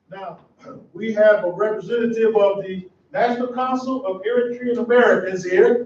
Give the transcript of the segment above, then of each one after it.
Now, we have a representative of the National Council of Eritrean Americans here,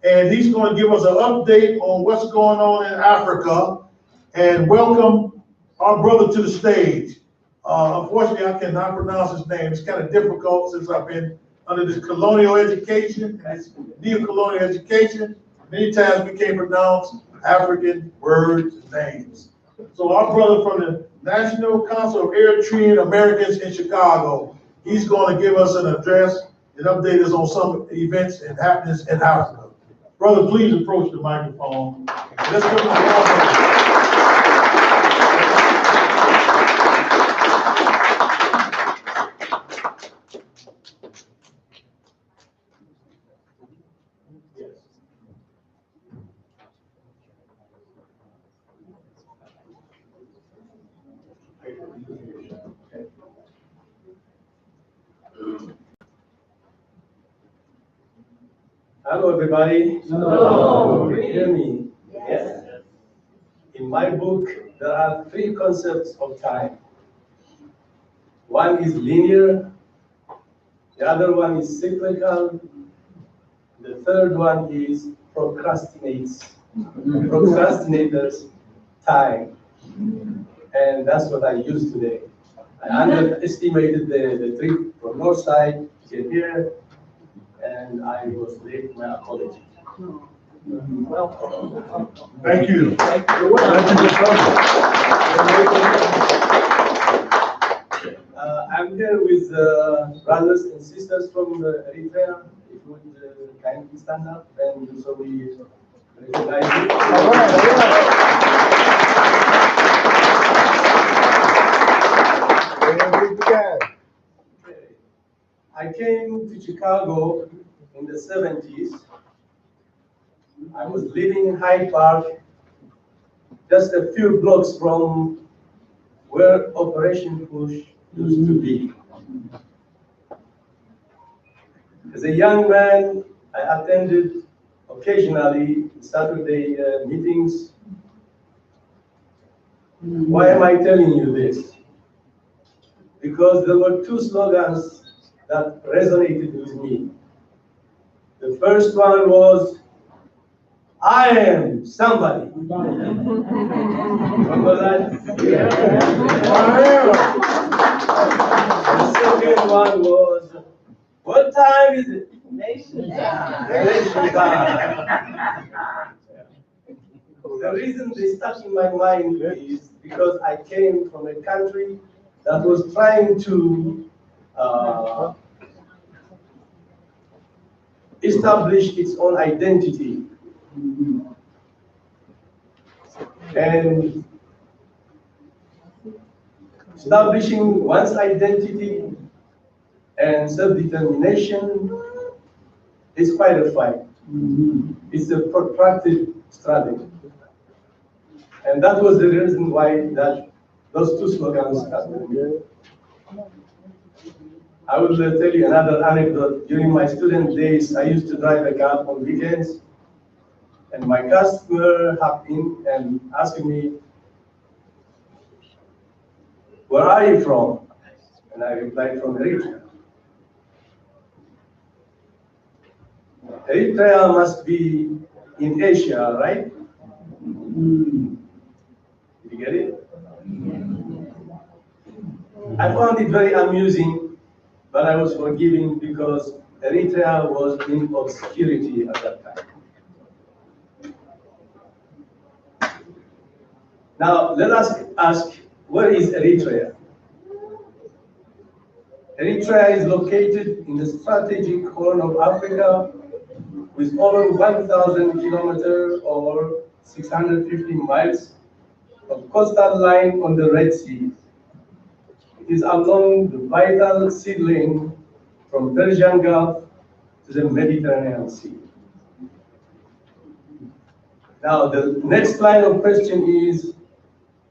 and he's going to give us an update on what's going on in Africa, and welcome our brother to the stage. Unfortunately, I cannot pronounce his name. It's kind of difficult since I've been under this colonial education, and this neo-colonial education. Many times we can't pronounce African words and names. So our brother from the National Council of Eritrean Americans in Chicago, he's going to give us an address and update us on some events and happenings in Africa. Brother, please approach the microphone. Let's give him a warm Hello, everybody. Hello. Can you hear me? Yes. In my book, there are three concepts of time. One is linear, the other one is cyclical, the third one is procrastinators' time. And that's what I use today. I underestimated the trip from north side to get here, and I was late. My apology. Welcome. Thank you. I'm here with brothers and sisters from Eritrea. If you would kindly stand up and so we recognize you. All right. I came to Chicago in the 70s. I was living in Hyde Park, just a few blocks from where Operation Push used to be. As a young man, I attended occasionally Saturday meetings. Why am I telling you this? Because there were two slogans that resonated with me. The first one was, I am somebody. Remember that? Yeah. The second one was, what time is it? Nation time. Nation time. The reason they stuck in my mind is because I came from a country that was trying to establish its own identity. And establishing one's identity and self-determination is quite a fight. It's a protracted struggle. And that was the reason why those two slogans happened. I will tell you another anecdote. During my student days, I used to drive a cab on weekends, and my customer hopped in and asked me, where are you from? And I replied, from Eritrea. Eritrea must be in Asia, right? Did you get it? I found it very amusing, but I was forgiving because Eritrea was in obscurity at that time. Now, let us ask, where is Eritrea? Eritrea is located in the strategic horn of Africa with over 1,000 kilometers or 650 miles of coastal line on the Red Sea. It is along the vital sea lane from Persian Gulf to the Mediterranean Sea. Now, the next line of question is,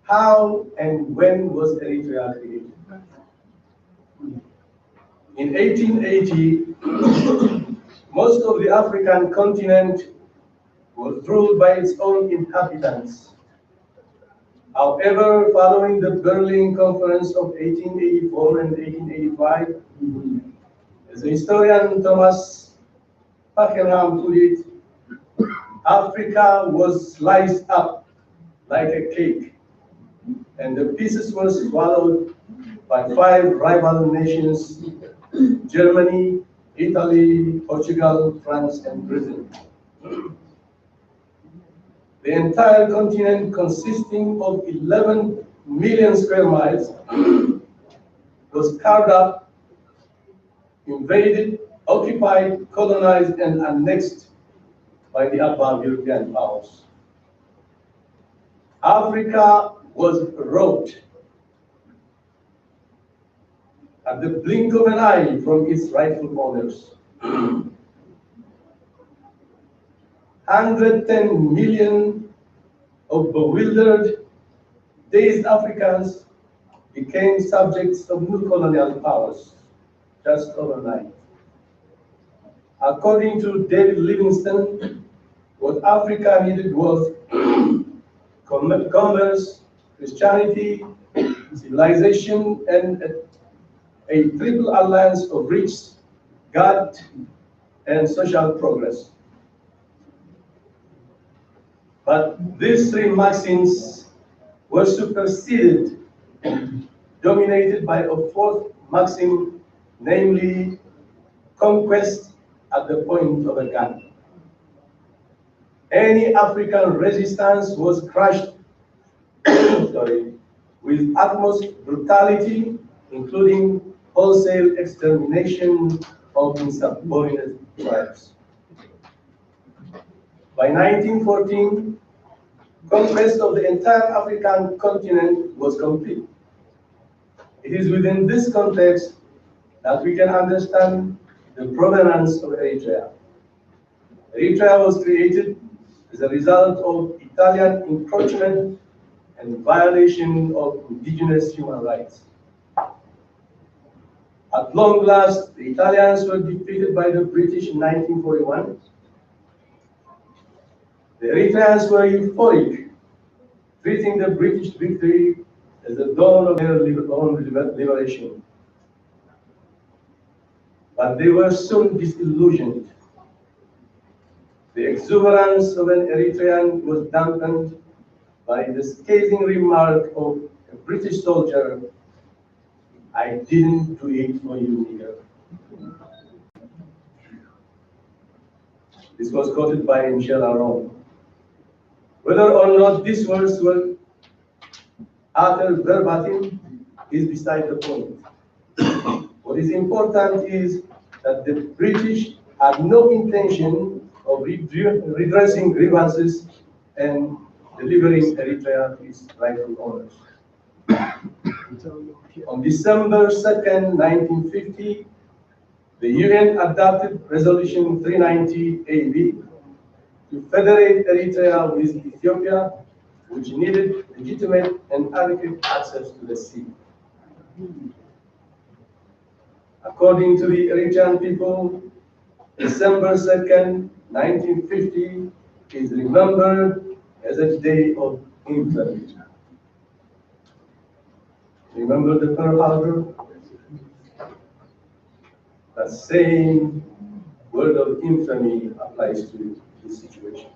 how and when was Eritrea created? In 1880, most of the African continent was ruled by its own inhabitants. However, following the Berlin Conference of 1884 and 1885, as the historian Thomas Pakenham put it, Africa was sliced up like a cake, and the pieces were swallowed by 5 rival nations: Germany, Italy, Portugal, France, and Britain. The entire continent, consisting of 11 million square miles, was carved up, invaded, occupied, colonized, and annexed by the above European powers. Africa was robbed at the blink of an eye from its rightful owners. 110 million of bewildered, dazed Africans became subjects of new colonial powers just overnight. According to David Livingstone, what Africa needed was commerce, Christianity, civilization, and a triple alliance of rich, God, and social progress. But these 3 maxims were superseded and dominated by a 4th maxim, namely conquest at the point of a gun. Any African resistance was crushed with utmost brutality, including wholesale extermination of insubordinate tribes. By 1914, conquest of the entire African continent was complete. It is within this context that we can understand the provenance of Eritrea. Eritrea was created as a result of Italian encroachment and violation of indigenous human rights. At long last, the Italians were defeated by the British in 1941. The Eritreans were euphoric, treating the British victory as the dawn of their own liberation. But they were soon disillusioned. The exuberance of an Eritrean was dampened by the scathing remark of a British soldier, "I didn't do it for you, nigger." This was quoted by Michel Aron. Whether or not these words were uttered verbatim is beside the point. What is important is that the British had no intention of redressing grievances and delivering Eritrea to its rightful owners. On December 2nd, 1950, the UN adopted Resolution 390 AB to federate Eritrea with Ethiopia, which needed legitimate and adequate access to the sea. According to the Eritrean people, December 2nd, 1950 is remembered as a day of infamy. Remember the Pearl Harbor? That same word of infamy applies to this situation.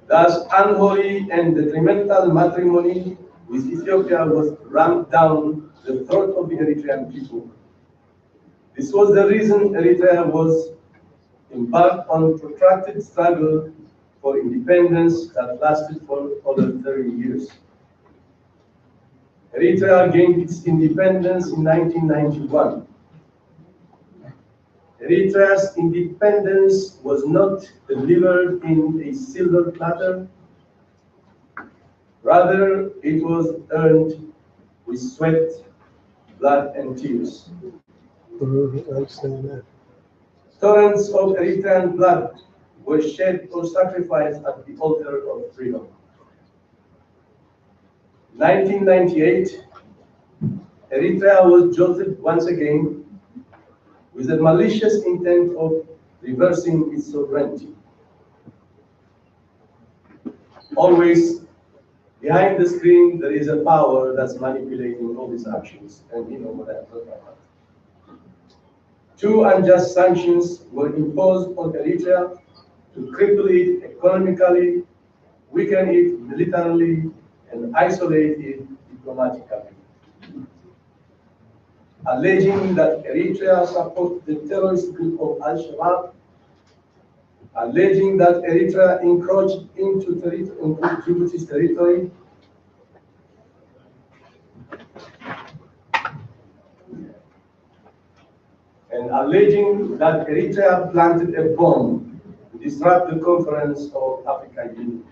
Thus, unholy and detrimental matrimony with Ethiopia was rammed down the throat of the Eritrean people. This was the reason Eritrea was embarked on a protracted struggle for independence that lasted for over 30 years. Eritrea gained its independence in 1991. Eritrea's independence was not delivered in a silver platter. Rather, it was earned with sweat, blood, and tears. Torrents of Eritrean blood were shed or sacrificed at the altar of freedom. 1998, Eritrea was jolted once again with the malicious intent of reversing its sovereignty. Always Behind the screen, there is a power that's manipulating all these actions, and you know what I'm talking about. Two unjust sanctions were imposed on Eritrea to cripple it economically, weaken it militarily, and isolate it diplomatically. Alleging that Eritrea supports the terrorist group of Al-Shabaab, alleging that Eritrea encroached into Djibouti's territory, and alleging that Eritrea planted a bomb to disrupt the conference of African Union.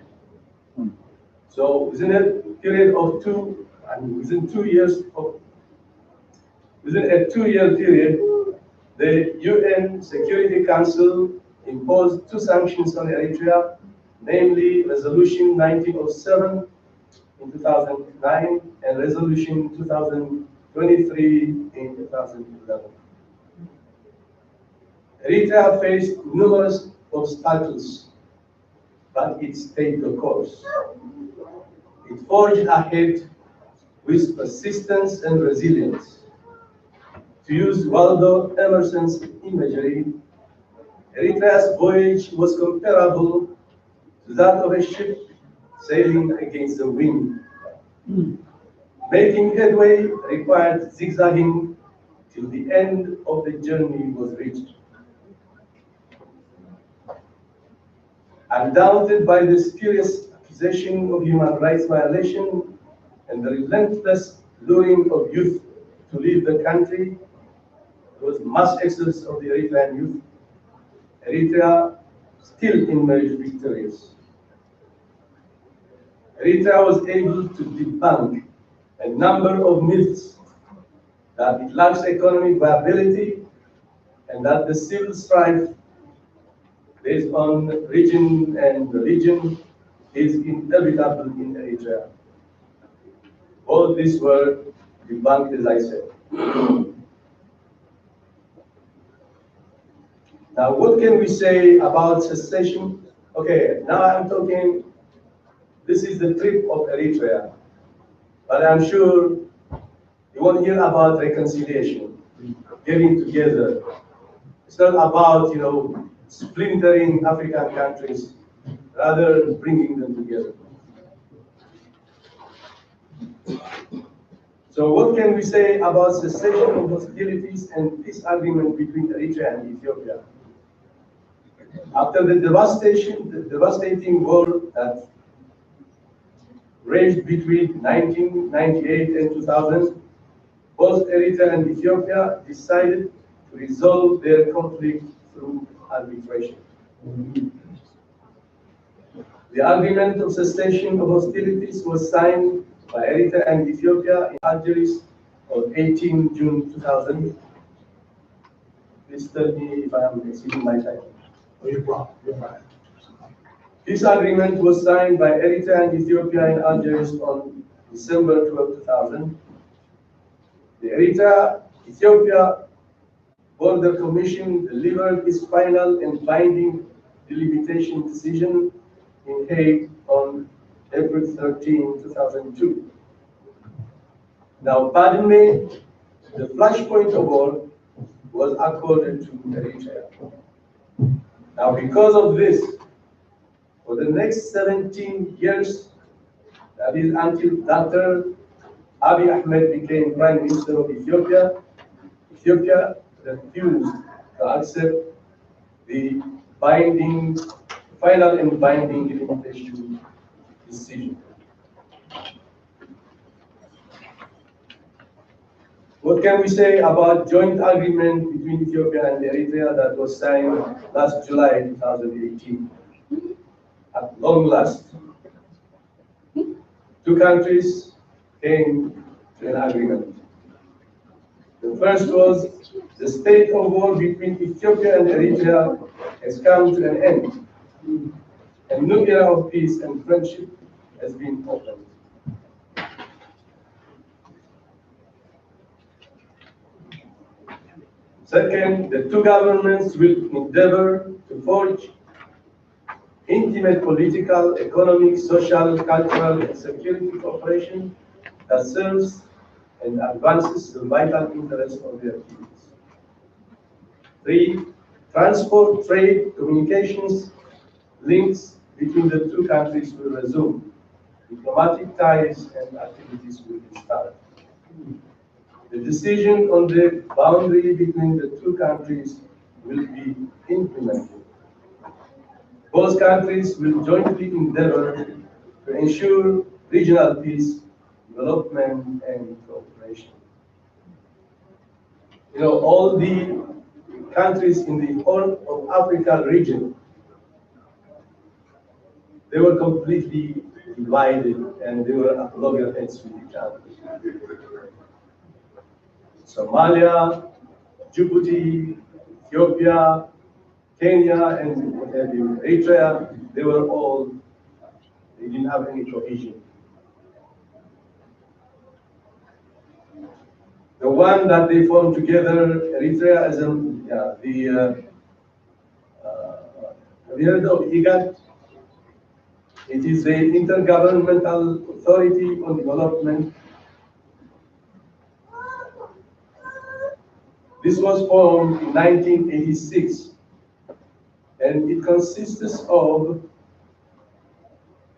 So within a period of within 2 years within a 2-year period, the UN Security Council imposed 2 sanctions on Eritrea, namely Resolution 1907 in 2009 and Resolution 2023 in 2011. Eritrea faced numerous obstacles, but it stayed the course. It forged ahead with persistence and resilience. To use Waldo Emerson's imagery, Eritrea's voyage was comparable to that of a ship sailing against the wind. Making headway required zigzagging till the end of the journey was reached. Undaunted by the spurious accusation of human rights violation and the relentless luring of youth to leave the country, there was mass exodus of the Eritrean youth. Eritrea still emerged victorious. Eritrea was able to debunk a number of myths that it lacks economic viability and that the civil strife based on region and religion is inevitable in Eritrea. All these were debunked, as I said. Now, what can we say about secession? Okay, now I'm talking, this is the trip of Eritrea, but I'm sure you won't hear about reconciliation, getting together. It's not about, splintering African countries, rather bringing them together. So what can we say about cessation of hostilities and peace agreement between Eritrea and Ethiopia? After the devastating war that raged between 1998 and 2000, both Eritrea and Ethiopia decided to resolve their conflict through arbitration. The agreement of cessation of hostilities was signed by Eritrea and Ethiopia in Algiers on 18 June 2000. Please tell me if I am exceeding my time. Oh, you're wrong. You're right. This agreement was signed by Eritrea and Ethiopia in Algiers on December 12, 2000. The Eritrea-Ethiopia Border Commission delivered its final and binding delimitation decision in Hague on April 13, 2002. Now, pardon me, the flashpoint award was accorded to Eritrea. Now, because of this, for the next 17 years, that is until Dr. Abiy Ahmed became Prime Minister of Ethiopia, Ethiopia refused to accept the final and binding delimitation decision. What can we say about joint agreement between Ethiopia and Eritrea that was signed last July 2018? At long last, 2 countries came to an agreement. The first was the state of war between Ethiopia and Eritrea has come to an end. A new era of peace and friendship has been opened. Second, the 2 governments will endeavor to forge intimate political, economic, social, cultural, and security cooperation that serves and advances the vital interests of their peoples. 3. Transport, trade, communications, links between the two countries will resume. Diplomatic ties and activities will restart. The decision on the boundary between the two countries will be implemented. Both countries will jointly endeavor to ensure regional peace, development, and cooperation. You know, all the countries in the Horn of Africa region, they were completely divided and they were at loggerheads with each other. Somalia, Djibouti, Ethiopia, Kenya, and what have you, Eritrea, they didn't have any cohesion. The one that they formed together, Eritrea, as have you heard of IGAD? It is the Intergovernmental Authority on Development. This was formed in 1986, and it consists of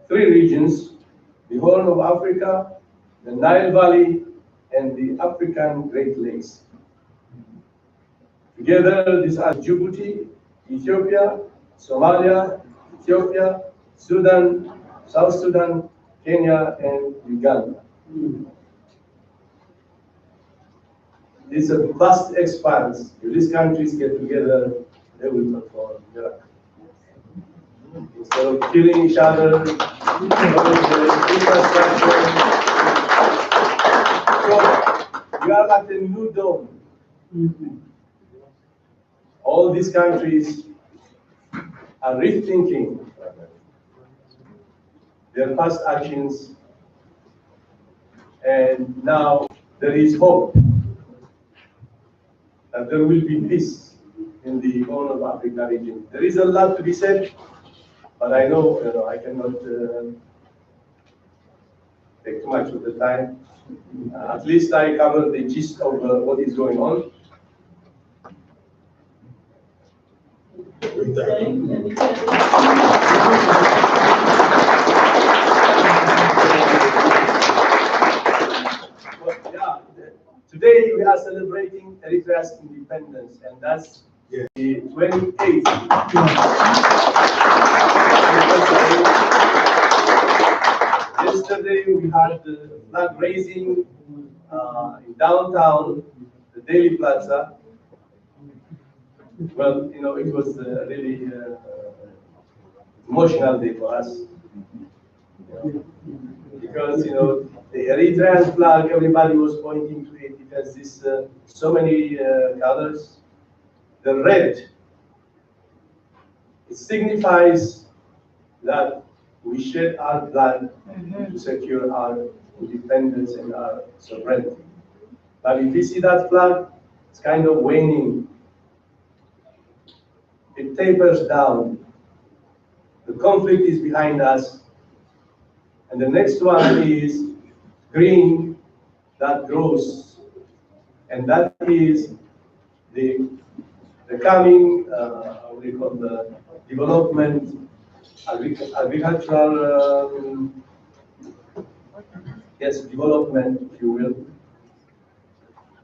3 regions: the Horn of Africa, the Nile Valley, and the African Great Lakes. Together, these are Djibouti, Ethiopia, Somalia, Ethiopia, Sudan, South Sudan, Kenya, and Uganda. It's a vast expanse. If these countries get together, they will perform miracles. Instead of killing each other, infrastructure. So we are at a new dawn. All these countries are rethinking their past actions, and now there is hope that there will be peace in the Horn of Africa region. There is a lot to be said, but I know, I cannot take too much of the time. At least I covered the gist of what is going on. Today we are celebrating Eritrea's independence, and that's the 28th. Yesterday we had the flag raising in downtown, the Daily Plaza. Well, it was a really emotional day for us. Because, the Eritrean flag, everybody was pointing to it. It has this, so many colors. The red, it signifies that we shed our blood to secure our independence and our sovereignty. But if you see that flag, it's kind of waning. It tapers down. The conflict is behind us. And the next one is green, that grows. And that is the coming, what do you call the development, agricultural, development, if you will.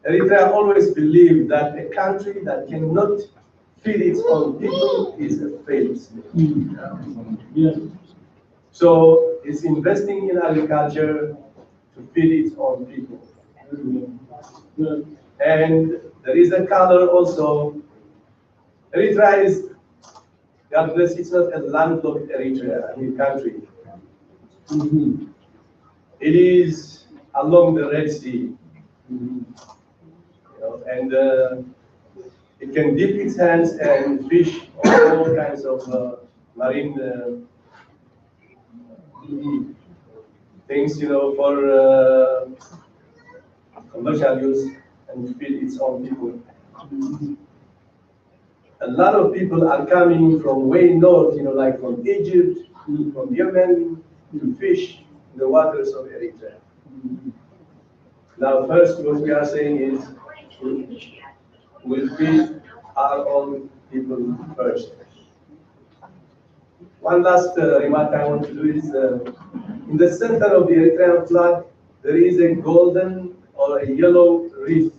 Eritrea always believed that a country that cannot feed its own people is a failed state. So it's investing in agriculture to feed its own people. And there is a color also. Eritrea is, God bless, it's not a landlocked Eritrea, country. It is along the Red Sea. And it can dip its hands and fish all kinds of marine things, for commercial use and feed its own people. a lot of people are coming from way north, like from Egypt, from Yemen, to fish in the waters of Eritrea. Now, first, what we are saying is, we'll feed our own people first. One last remark I want to do is, in the center of the Eritrean flag, there is a golden or a yellow wreath.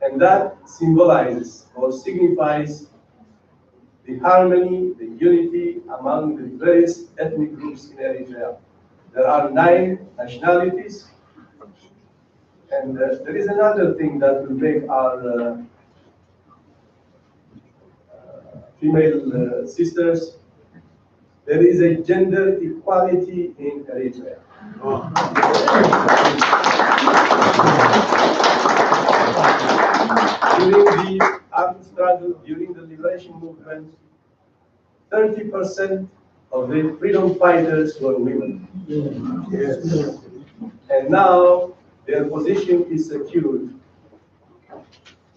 And that symbolizes or signifies the harmony, the unity among the various ethnic groups in Eritrea. There are 9 nationalities. And there is another thing that will make our female sisters. There is a gender equality in Eritrea. During the armed struggle, during the liberation movement, 30% of the freedom fighters were women. Yes. And now their position is secured.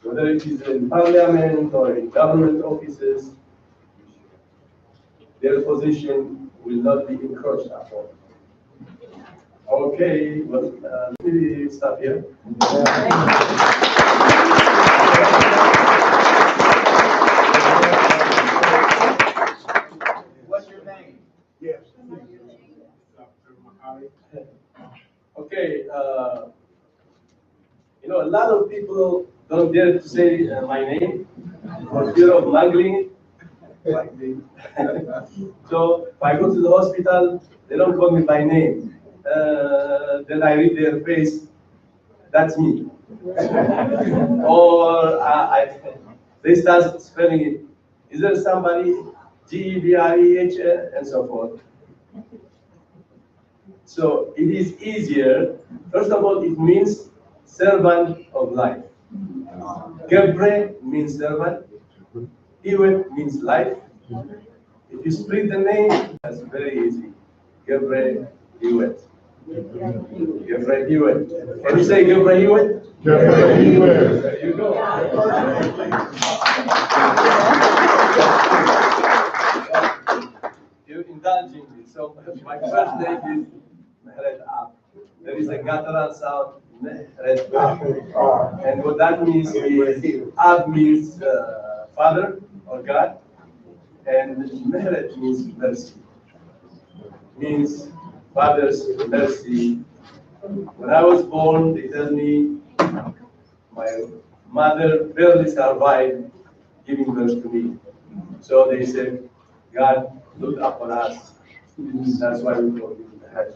Whether it is in parliament or in government offices, their position will not be encroached upon. Okay, well, let me stop here. What's your name? Yes. Okay, a lot of people don't dare to say my name for fear of mangling it. Like me. So if I go to the hospital, they don't call me by name. Then I read their face, that's me. Or they start spelling it. Is there somebody, Gebreh, and so forth? So it is easier. First of all, it means servant of life. Gebrehiiwet means servant. Hiwet means life. If you split the name, that's very easy. Gebrehiiwet. Gebrehiiwet. Can you say Gebrehiiwet? Gebrehiiwet. There you go. You're indulging me. So my first name is Minreteab. There is a guttural sound, Minreteab. And what that means is, Ab means father or God, and Minret means mercy. Means father's mercy. When I was born, they tell me my mother barely survived giving birth to me. So they said, God looked upon us. That's why we call him the Hajj.